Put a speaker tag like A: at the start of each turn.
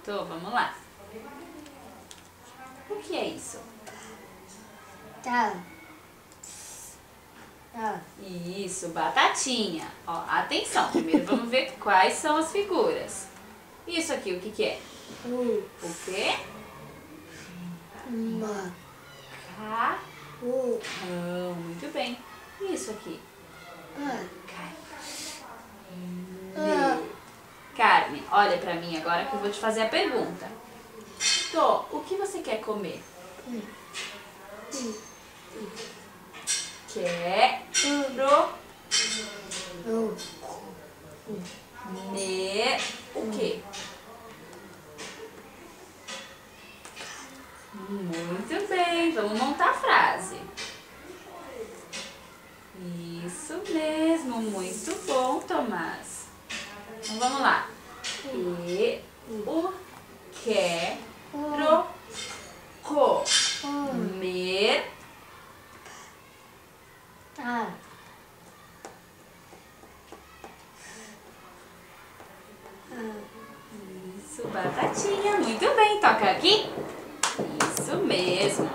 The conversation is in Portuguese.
A: Pronto, vamos lá. O que é isso?
B: Tá. Tá.
A: Isso, batatinha. Ó, atenção, primeiro vamos ver quais são as figuras. Isso aqui, o que que é? O quê?
B: Uma.
A: Não, muito bem. Isso aqui? Carmen, olha pra mim agora que eu vou te fazer a pergunta. Tô, o que você quer comer? Quer comer o quê? Muito bem, vamos montar a frase. Isso mesmo, muito bom, Tomás. Então vamos lá. Eu quero comer.
B: Tá.
A: Isso, batatinha. Muito bem, toca aqui. Isso mesmo.